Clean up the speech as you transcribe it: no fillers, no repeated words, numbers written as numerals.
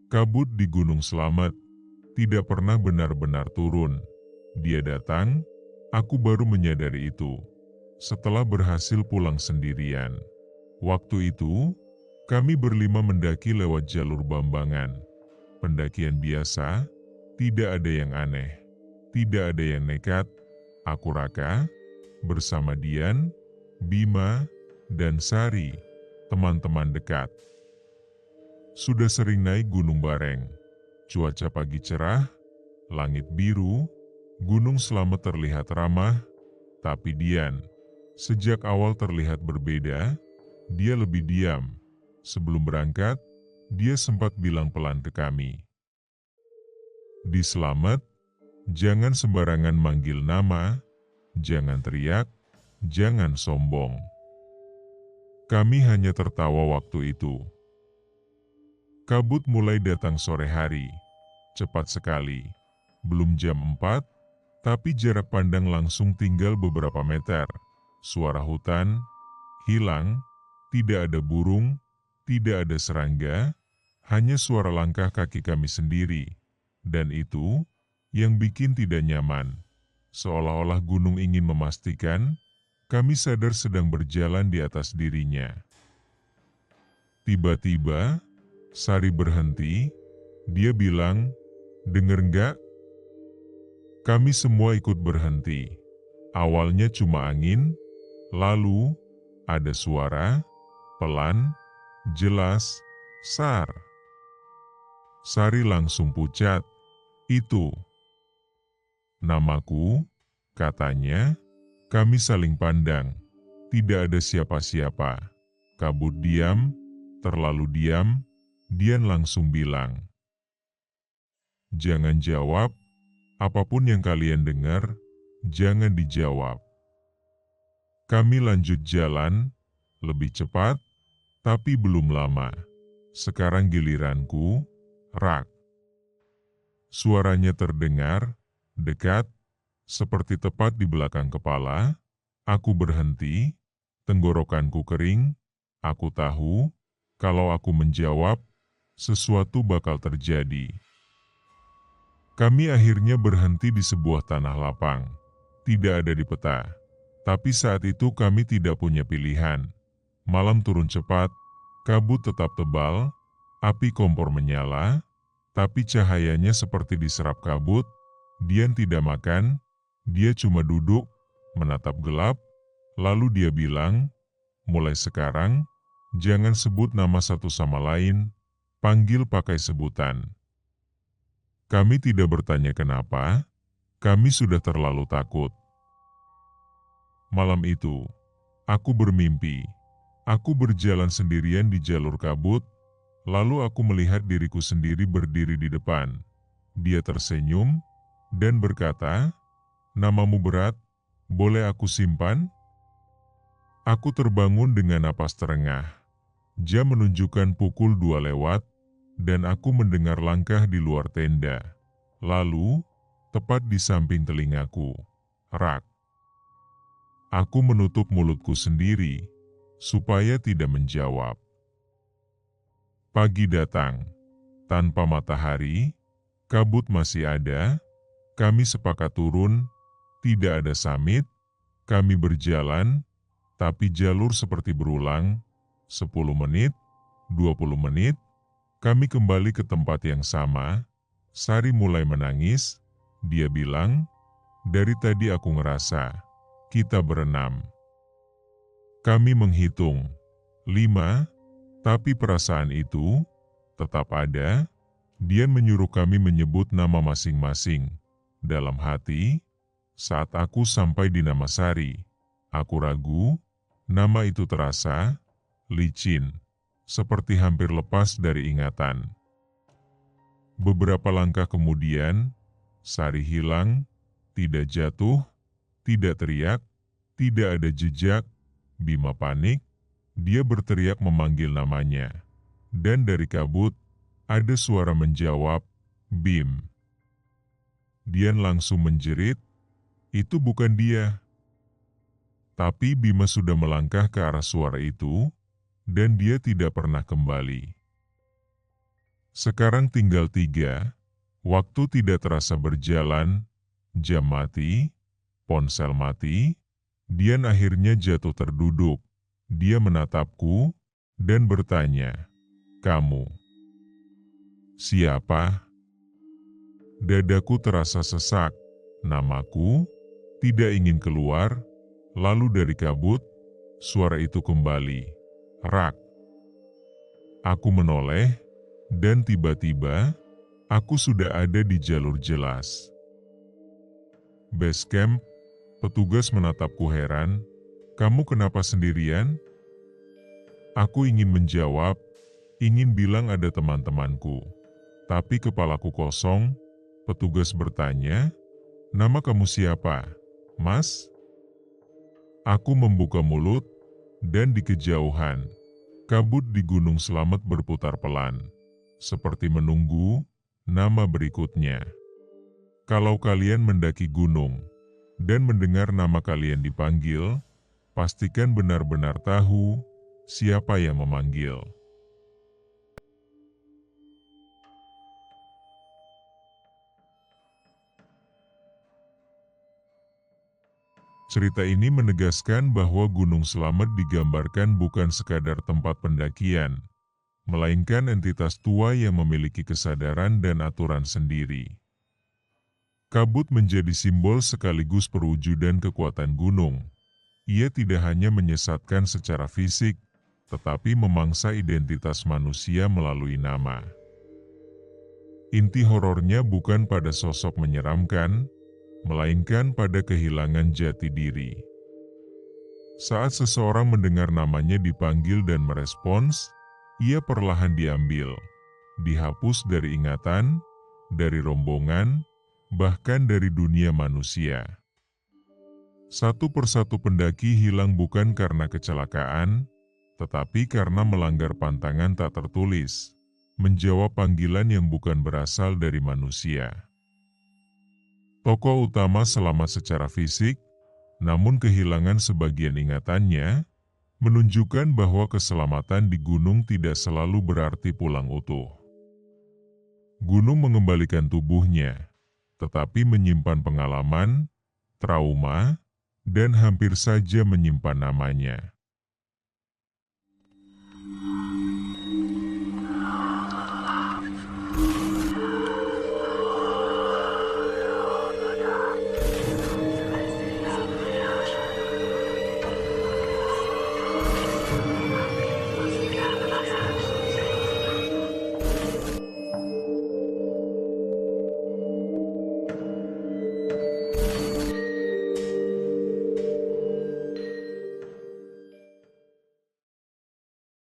Kabut di Gunung Slamet tidak pernah benar-benar turun. Dia datang, aku baru menyadari itu setelah berhasil pulang sendirian. Waktu itu, kami berlima mendaki lewat jalur Bambangan. Pendakian biasa, tidak ada yang aneh, tidak ada yang nekat. Aku Raka, bersama Dian, Bima, dan Sari, teman-teman dekat. Sudah sering naik Gunung Bareng. Cuaca pagi cerah, langit biru, Gunung Slamet terlihat ramah, tapi Dian, sejak awal terlihat berbeda. Dia lebih diam. Sebelum berangkat, dia sempat bilang pelan ke kami. Di Slamet, jangan sembarangan manggil nama, jangan teriak, jangan sombong. Kami hanya tertawa waktu itu. Kabut mulai datang sore hari, cepat sekali. Belum jam 4, tapi jarak pandang langsung tinggal beberapa meter. Suara hutan hilang, tidak ada burung, tidak ada serangga, hanya suara langkah kaki kami sendiri. Dan itu yang bikin tidak nyaman. Seolah-olah gunung ingin memastikan kami sadar sedang berjalan di atas dirinya. Tiba-tiba, Sari berhenti. Dia bilang, "Denger nggak?" Kami semua ikut berhenti. Awalnya cuma angin, lalu ada suara, pelan, jelas, "Sar." Sari langsung pucat. "Itu namaku," katanya. Kami saling pandang. Tidak ada siapa-siapa. Kabut diam, terlalu diam. Dian langsung bilang, "Jangan jawab, apapun yang kalian dengar, jangan dijawab." Kami lanjut jalan, lebih cepat, tapi belum lama. Sekarang giliranku, rak. Suaranya terdengar, dekat, seperti tepat di belakang kepala. Aku berhenti, tenggorokanku kering. Aku tahu, kalau aku menjawab, sesuatu bakal terjadi. Kami akhirnya berhenti di sebuah tanah lapang. Tidak ada di peta. Tapi saat itu kami tidak punya pilihan. Malam turun cepat, kabut tetap tebal, api kompor menyala, tapi cahayanya seperti diserap kabut. Dian tidak makan, dia cuma duduk, menatap gelap, lalu dia bilang, "Mulai sekarang, jangan sebut nama satu sama lain, panggil pakai sebutan." Kami tidak bertanya kenapa, kami sudah terlalu takut. Malam itu, aku bermimpi. Aku berjalan sendirian di jalur kabut, lalu aku melihat diriku sendiri berdiri di depan. Dia tersenyum dan berkata, "Namamu berat, boleh aku simpan?" Aku terbangun dengan napas terengah. Jam menunjukkan pukul 2 lewat, dan aku mendengar langkah di luar tenda. Lalu, tepat di samping telingaku, rak. Aku menutup mulutku sendiri, supaya tidak menjawab. Pagi datang, tanpa matahari, kabut masih ada. Kami sepakat turun, tidak ada samit. Kami berjalan, tapi jalur seperti berulang. 10 menit, 20 menit, kami kembali ke tempat yang sama. Sari mulai menangis. Dia bilang, "Dari tadi aku ngerasa, kita berenam." Kami menghitung, 5, tapi perasaan itu tetap ada. Dia menyuruh kami menyebut nama masing-masing. Dalam hati, saat aku sampai di nama Sari, aku ragu. Nama itu terasa licin, seperti hampir lepas dari ingatan. Beberapa langkah kemudian, Sari hilang, tidak jatuh, tidak teriak, tidak ada jejak. Bima panik, dia berteriak memanggil namanya. Dan dari kabut, ada suara menjawab, "Bim." Dian langsung menjerit, "Itu bukan dia." Tapi Bima sudah melangkah ke arah suara itu, dan dia tidak pernah kembali. Sekarang tinggal 3, waktu tidak terasa berjalan, jam mati, ponsel mati, Dian akhirnya jatuh terduduk. Dia menatapku dan bertanya, "Kamu siapa?" Dadaku terasa sesak. Namaku tidak ingin keluar. Lalu dari kabut, suara itu kembali. Rak. Aku menoleh, dan tiba-tiba, aku sudah ada di jalur jelas. Base camp, petugas menatapku heran. "Kamu kenapa sendirian?" Aku ingin menjawab, ingin bilang ada teman-temanku. Tapi kepalaku kosong. Petugas bertanya, "Nama kamu siapa, Mas?" Aku membuka mulut, dan di kejauhan, kabut di Gunung Slamet berputar pelan, seperti menunggu nama berikutnya. Kalau kalian mendaki gunung, dan mendengar nama kalian dipanggil, pastikan benar-benar tahu siapa yang memanggil. Cerita ini menegaskan bahwa Gunung Slamet digambarkan bukan sekadar tempat pendakian, melainkan entitas tua yang memiliki kesadaran dan aturan sendiri. Kabut menjadi simbol sekaligus perwujudan kekuatan gunung. Ia tidak hanya menyesatkan secara fisik, tetapi memangsa identitas manusia melalui nama. Inti horornya bukan pada sosok menyeramkan, melainkan pada kehilangan jati diri. Saat seseorang mendengar namanya dipanggil dan merespons, ia perlahan diambil, dihapus dari ingatan, dari rombongan, bahkan dari dunia manusia. Satu persatu pendaki hilang bukan karena kecelakaan, tetapi karena melanggar pantangan tak tertulis, menjawab panggilan yang bukan berasal dari manusia. Tokoh utama selamat secara fisik, namun kehilangan sebagian ingatannya, menunjukkan bahwa keselamatan di gunung tidak selalu berarti pulang utuh. Gunung mengembalikan tubuhnya, tetapi menyimpan pengalaman, trauma, dan hampir saja menyimpan namanya.